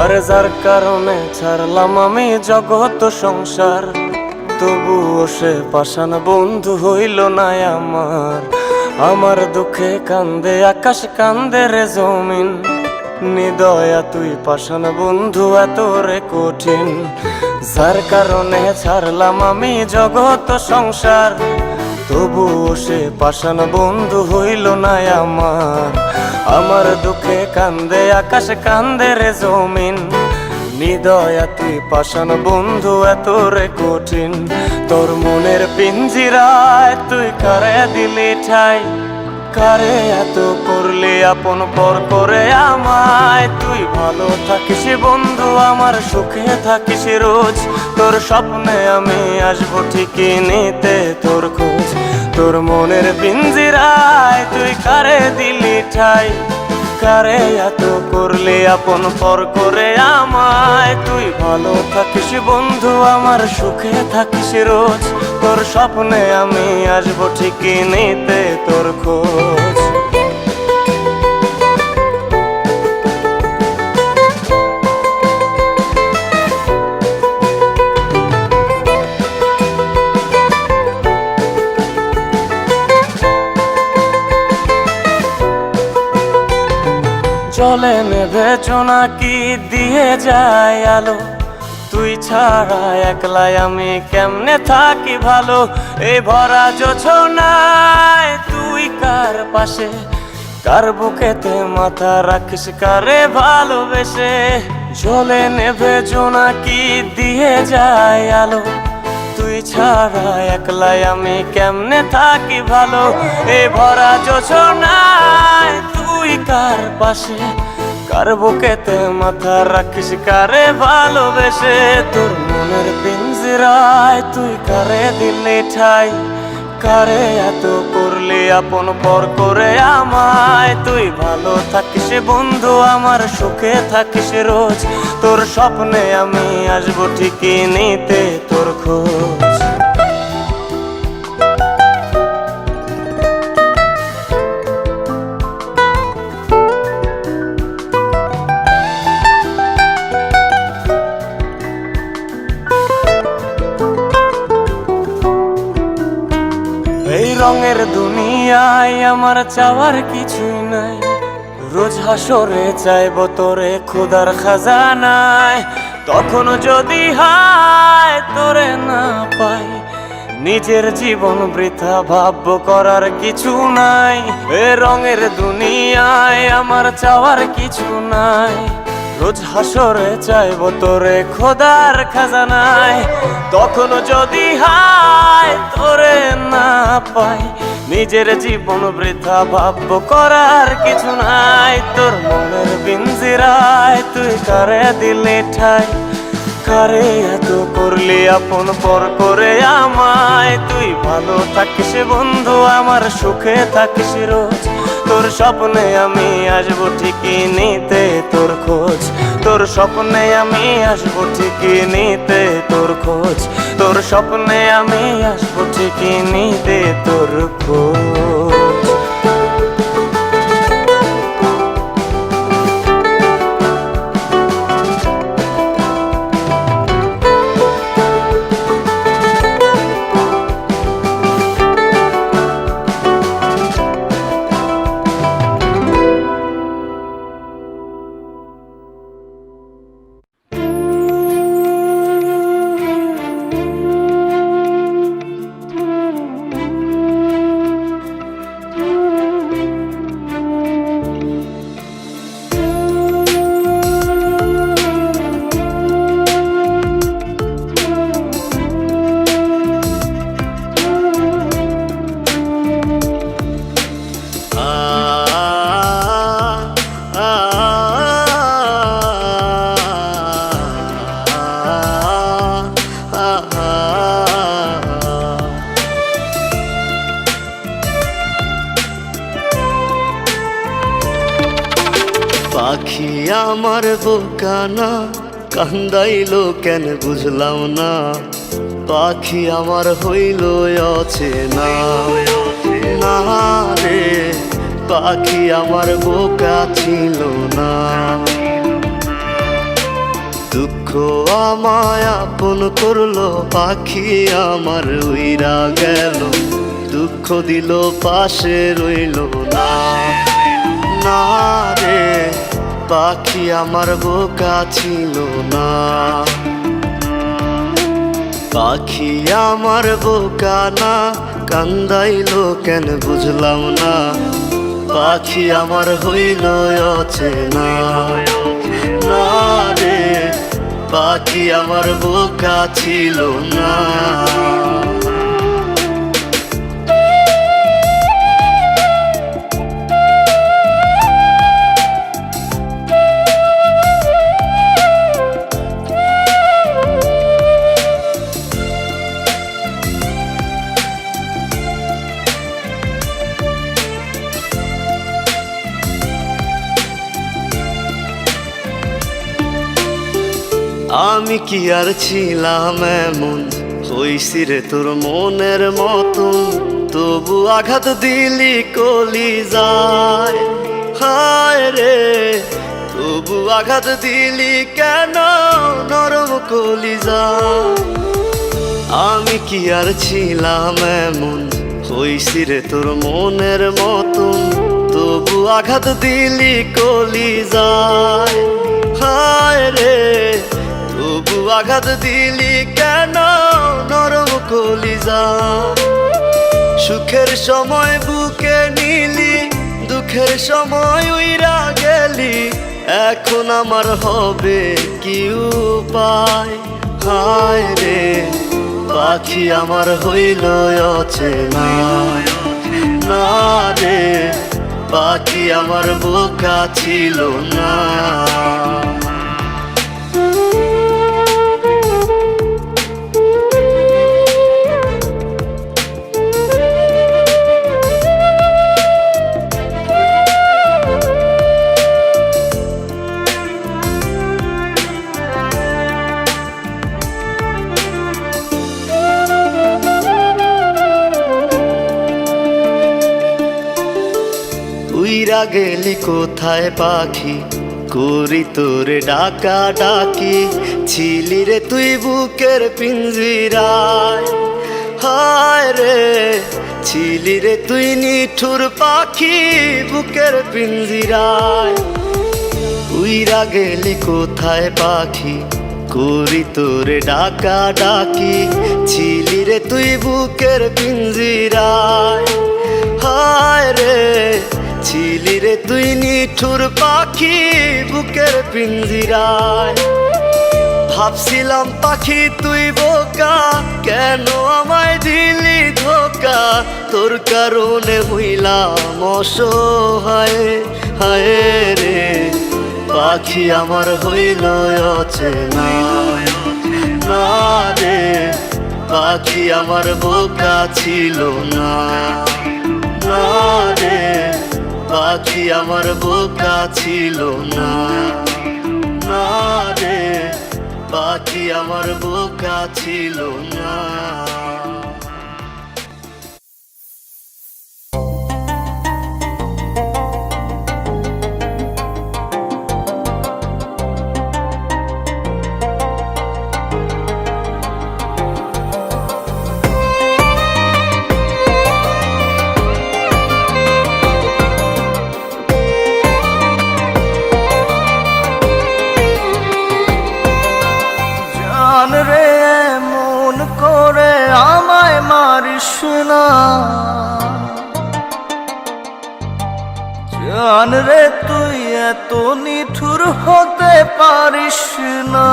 আরে যার কারণে ছাড়লাম আমি জগৎ সংসার, তবুও সে পাষাণ বন্ধু হইল না আমার। আমার দুঃখে কান্দে আকাশ, কান্দে রে জমিন, নিদয়া তুই পাষাণ বন্ধু এত রে কঠিন। যার কারণে ছাড়লাম আমি জগৎ সংসার, তবুও সে পাষাণ বন্ধু হইল না আমার। আমার দুঃখে কান্দে আকাশ, কান্দে রে জমিন, নিদয়া তুই পাষাণ বন্ধু এত রে কঠিন। তোর মনের পিঞ্জিরায় তুই কারে দিলি ঠাই, কারে এত করলি আপন পর করে আমায়। তুই ভালো থাকিস বন্ধু আমার, সুখে থাকিস রোজ, তোর স্বপ্নে আমি আসবো ঠিকই নিতে তোর খোঁজ। তোর মনের পিঞ্জিরায় তুই কারে দিলি ঠাই, কারে এত করলি আপন পর করে আমায়। তুই ভালো থাকিস বন্ধু আমার, সুখে থাকিস রোজ, তোর স্বপ্নে আমি আসবো ঠিকই নিতে তোর খোঁজ। জলে নেভে জোনাকি দিয়ে যায় আলো, তুই ছাড়া একলাই আমি কেমনে থাকি ভালো। এই ভরা জোছনায় তুই কার পাশে, কার বুকেতে মাথা রাখিস কারে ভালোবেসে। জলে নেভে জোনাকি দিয়ে যায় আলো, তুই ছাড়া একলাই আমি কেমনে থাকি ভালো। এই ভরা জোছনায় তুই কার পাশে, কার বুকেতে মাথা রাখিস কারে ভালোবেসে। তোর মনের পিঞ্জিরায় তুই কারে দিলি ঠাই, কারে এত করলি আপন পর করে আমায়। তুই ভালো থাকিস বন্ধু আমার, সুখে থাকিস রোজ, তোর স্বপ্নে আমি আসবো ঠিকই নিতে তোর খোঁজ। এই রঙের দুনিয়ায় আমার চাওয়ার কিছুই নাই, রোজ হাসরে চাইবো তোরে খোদার খাজানায়। তখন যদি হায় তোরে না পাই, নিজের জীবন বৃথা ভাববো করার কিছু নাই। এ রঙের দুনিয়ায় আমার চাওয়ার কিছু নাই, রোজ হাসরে চাইবো তোরে খোদার খাজানায়। তখন যদি হায় তোরে না পাই, নিজের জীবন বৃথা ভাববো করার কিছু নাই। তোর মনের পিঞ্জিরায় তুই কারে দিলি ঠাই, কারে এত করলি আপন পর করে আমায়। তুই ভালো থাকিস বন্ধু আমার, সুখে থাকিস রোজ, তোর স্বপ্নে আমি আসবো ঠিকই নিতে তোর খোঁজ। তোর স্বপ্নে আমি আসবো ঠিকই নিতে তোর খোঁজ, তোর স্বপ্নে আমি আসবো ঠিকই নিতে তোর খোঁজ। পাখি আমার বোকানা কান্দাইলো কেন বুঝলাম না, পাখি আমার হইল অচেনা না রে। পাখি আমার বোকা ছিল না, দুঃখ আমায় আপন করলো, পাখি আমার উইরা গেল, দুঃখ দিল পাশে রইল না। না রে পাখি আমার বোকা ছিল না, পাখি আমার বোকা না, কান্দাইলো কেন বুঝলাম না, পাখি আমার হইল অচেনা। না রে পাখি আমার বোকা ছিল না। আমি কি আর ছিলাম এমন, হইছি রে তোর মনের মতন, তবু আঘাত দিলি কলিজায়। হায় রে তবু আঘাত দিলি কেন নরম কলিজায়। আমি কি আর ছিলাম এমন, হইছি রে তোর মনের মতন, তবু আঘাত দিলি কলিজায়। হায় রে তবু আঘাত দিলি কেন নরম কলিজা। সুখের সময় বুকে নিলি, দুঃখের সময় উইরা গেলি, এখন আমার হবে কি উপায়। হায় রে পাখি আমার হইল অচেনা। না রে পাখি আমার বোকা ছিল না। উইরা গেলি কোথায় পাখি, করি তোরে ডাকা ডাকি, ছিলি রে তুই বুকের পিঞ্জিরায়। হায় রে ছিলি রে তুই নিঠুর পাখি বুকের পিঞ্জিরায়। উইরা গেলি কোথায় পাখি, করি তোরে ডাকা ডাকি, ছিলি রে তুই বুকের পিঞ্জিরায়। হায় রে ছিলি রে তুই নিঠুর পাখি বুকের পিঞ্জিরায়। ভাবছিলাম পাখি তুই বোকা, কেন আমায় দিলি ধোকা, তোর কারণে হইলাম অসহায়। হায় রে পাখি আমার হইল অচেনা। না রে পাখি আমার বোকা ছিল না। না রে পাখি আমার বোকা ছিল না। না রে পাখি আমার বোকা ছিল না। জান রে মন করে আমায় মারিস না, জান রে তুই এত নিঠুর হতে পারিস না।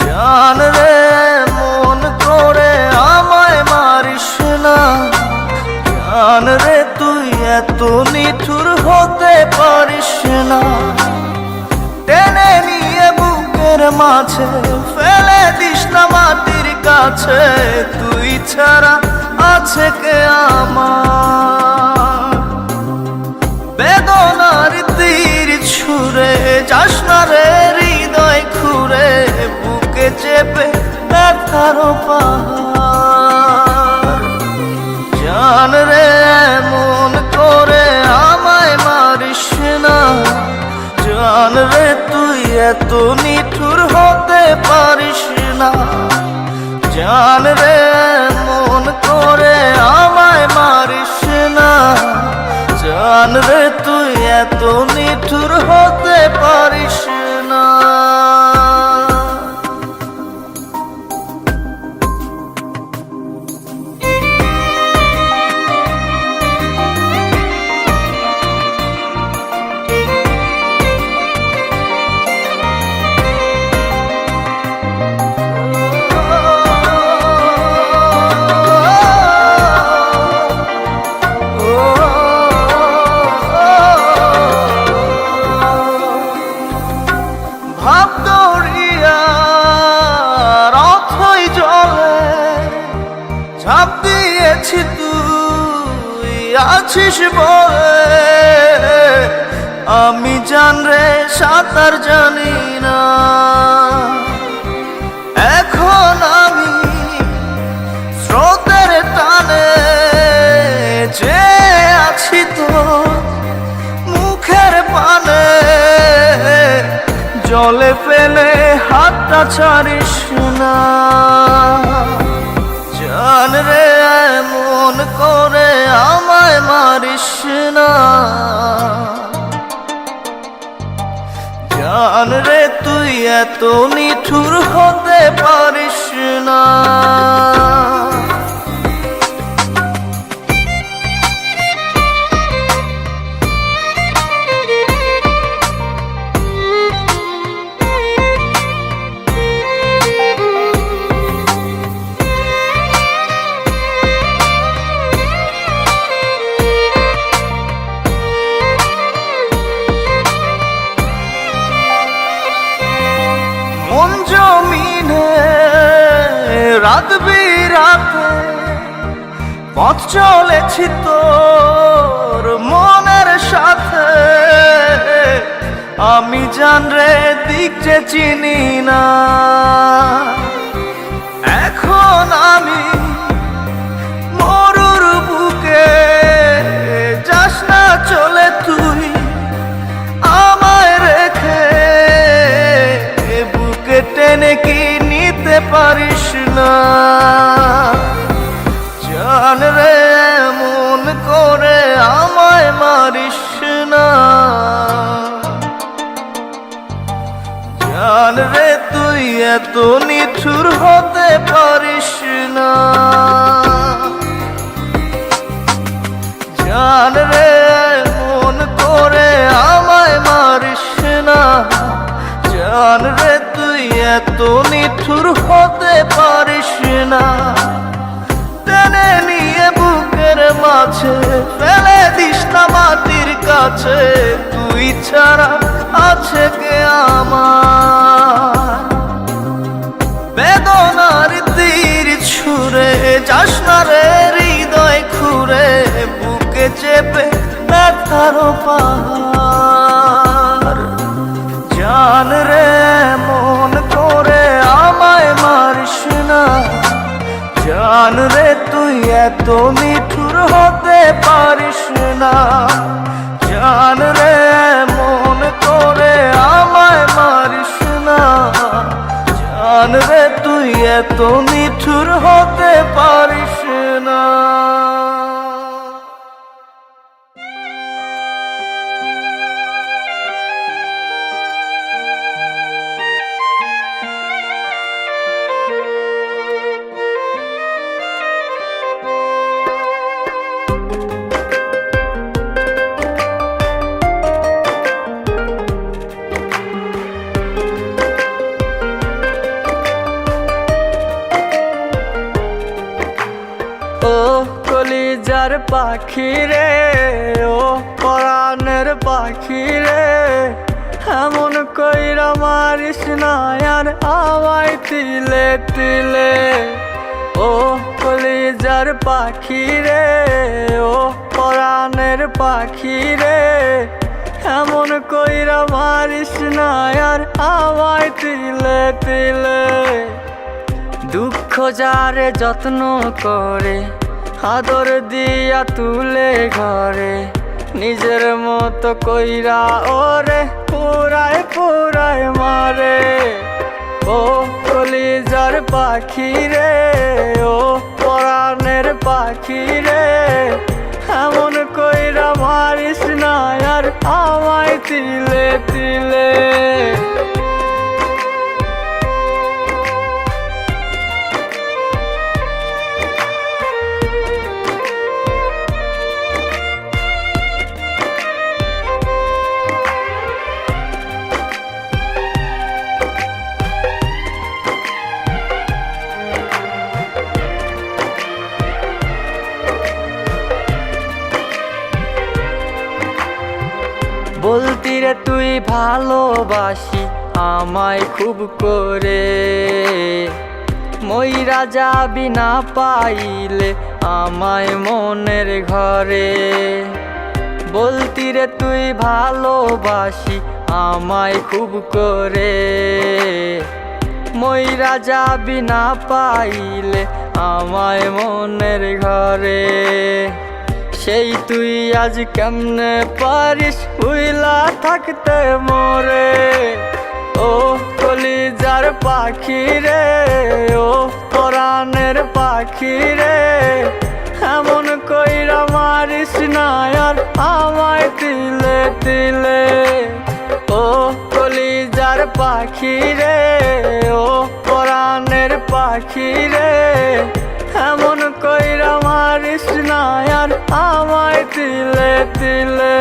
জান রে মন করে আমায় মারিস না, জান রে তুই এত নিঠুর হতে পারিস না। টেনে নিয়ে বুকের মাঝে ফেলে দিস না মাটির কাছে, তুই ছাড়া আছে কে আমার। বেদনার তীর ছুঁড়ে যাস না রে হৃদয় খুঁড়ে, বুকে চেপে ব্যথার পাহাড়। জান রে মন করে আমায় মারিস না, জান এত নিঠুর হতে পারিস না। জান রে মন করে আমায় মারিস না। জান রে তুই এত নিঠুর হতে পারিস না। ভাব দরিয়ার অথই জলে ঝাঁপ দিয়েছি তুই আছিস বলে। আমি জান রে সাঁতার জানি না। এখন আমি স্রোতের টানে যে আছি তো মুখের পানে। জলে ফেলে হাতটা ছাড়িস না। জান রে মন করে আমায় মারিস না। জান রে তুই এত নিঠুর হতে পারিস না। মন জমিনে রাত বিরাতে পথ চলেছি তোর মনের সাথে। আমি জান রে দিক যে চিনি না। এখন আমি মরুর বুকে যাস না চলে তুই আমায় রেখে। বুকে টেনে কি নিতে পারিস না। জান রে মন করে আমায় মারিস না। জান রে তুই এত নিঠুর হতে পারিস না। জান রে মন করে আমায় মারিস না। জান রে তুই এত নিঠুর হতে পারিস না। টেনে নিয়ে বুকের মাঝে ফেলে দিস না মাটির কাছে। তুই ছাড়া আছে কে আমার। বেদনার তীর ছুঁড়ে যাস না রে হৃদয় খুঁড়ে। বুকে চেপে ব্যথার পাহাড়। জান রে মন করে আমায় মারিস না। জান রে তুই এত নিঠুর হতে পারিস না। জান রে মন করে আমায় মারিস না। জান রে তুই এত নিঠুর হতে পারিস না। কলিজার পাখি রে ও পরাণের পাখি রে। এমন কইরা মারিস না আর আমায় তিলে তিলে। ও কলিজার পাখি রে ও পরাণের পাখি রে। এমন কইরা মারিস না আর আমায় তিলে তিলে। দুঃখ যারে যত্ন করে আদর দিয়া তুলে ঘরে। নিজের মতো কইরা ওরে পুরায় পুরায় মারে। ও কলিজার পাখি রে, ও পরাণের পাখি রে, এমন কইরা মারিস না আর আমায় তিলে তিলে। বলতি রে তুই ভালোবাসি আমায় খুব করে, মইরা যাবি না পাইলে আমায় মনের ঘরে। বলতি রে তুই ভালোবাসি আমায় খুব করে, মইরা যাবি না পাইলে আমায় মনের ঘরে। সেই তুই আজ কেমনে পারিস ভুইলা থাকতে মোরে। ও কলিজার পাখি রে, ও পরাণের পাখি রে, এমন কইরা মারিস না আর আমায় তিলে তিলে। ও কলিজার পাখি রে, ও পরাণের পাখি রে, এমন কইরা মারিস না আর আমায় তিলে তিলে।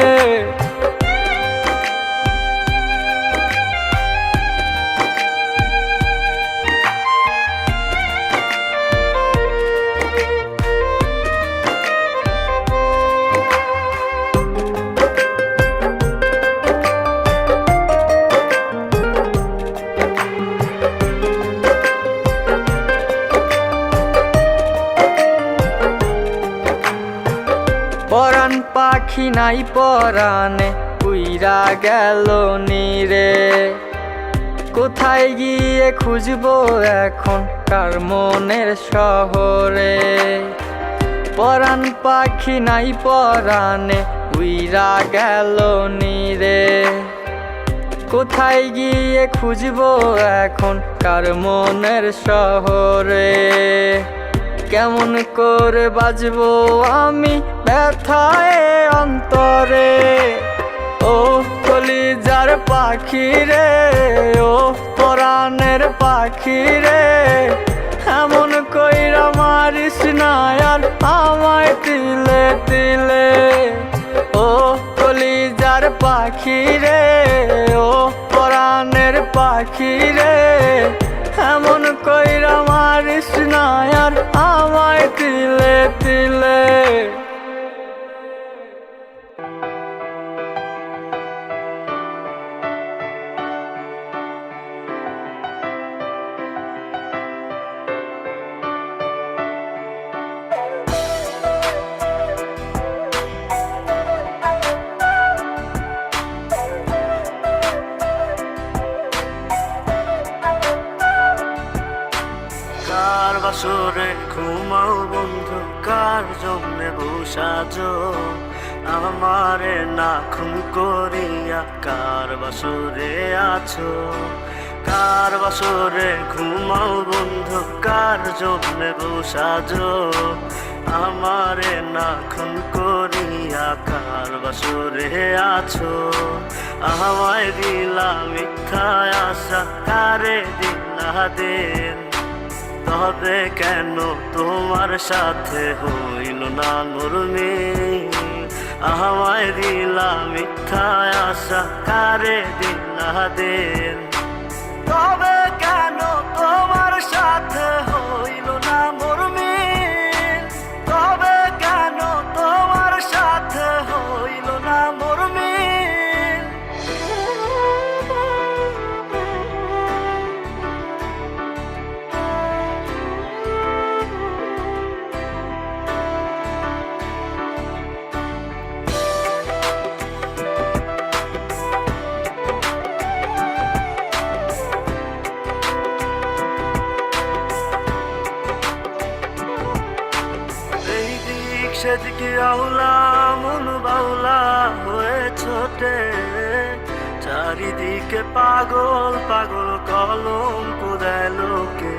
পরাণ পাখি নাই পরাণে উইরা গেল নীরে, কোথায় গিয়ে খুঁজবো এখন কার মনের শহরে। পরাণ পাখি নাই পরাণে উইরা গেল নীরে, কোথায় গিয়ে খুঁজবো এখন কার মনের শহরে। কেমন করে বাজবো আমি ব্যথায় অন্তরে। ও কলিজার পাখি রে, ও পরাণের পাখি রে, এমন কইরা মারিস না আর আমায় তিলে তিলে। ও কলিজার পাখি রে, ও পরাণের পাখি রে, এমন কইরা মারিস না আর আমায় তিলে তিলে। কার বাসরে ঘুমাও বন্ধু, কার জন্যে বসাজো আমারে না খুন করিয়া, কার বাসরে আছো। কার বাসরে ঘুমাও বন্ধু, কার জন্যে বসাজো আমারে না খুন করিয়া, কার বাসরে আছো। আমায় দিলা মিথ্যা আশা, কারে দিলা দিন, তবে কেন তোমার সাথে হইল না নরমি। আমায় দিলা মিথ্যা আশা, কারে দিলা দিন, তবে কেন তোমার সাথে হইল না মরমি। তবে কেন তোমার সাথে হইল না মরমি। সেদিকে আউলা মন বাউলা, চারিদিকে পাগল পাগল কলঙ্ক দেয় লোকে,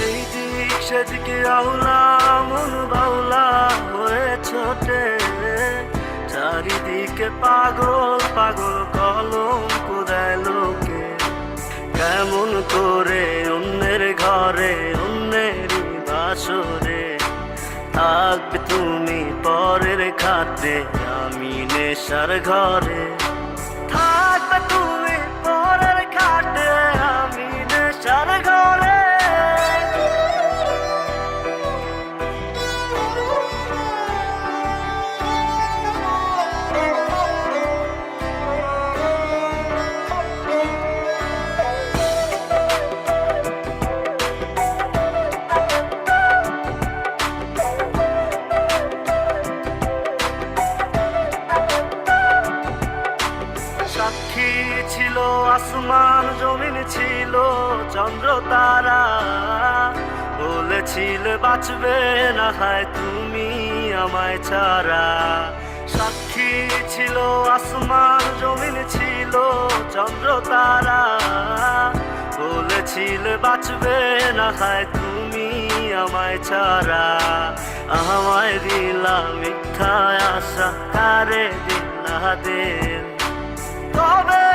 এই দিক সেদিকে আউলা মন বাউলা হয়ে ছোটে, চারিদিকে পাগল পাগল কলঙ্ক দেয় লোকে। কেমন করে অন্যের ঘরে অন্যেরই বাসরে থাকবে তুমি পরের খাতে, আমি নেশার ঘরে থাকবে তুমি পরের খাটে, আমি নেশার ঘরে। সাক্ষী ছিল আসমান জমিন ছিল চন্দ্র তারা, বলেছিলে বাঁচবে না হয় তুমি আমায় ছাড়া। সাক্ষী ছিল আসমান জমিন ছিল চন্দ্র তারা, বলেছিলে বাঁচবে না হয় তুমি আমায় ছাড়া। আমায় দিলা মিথ্যা আশা, কারে দিলা দিন, তবে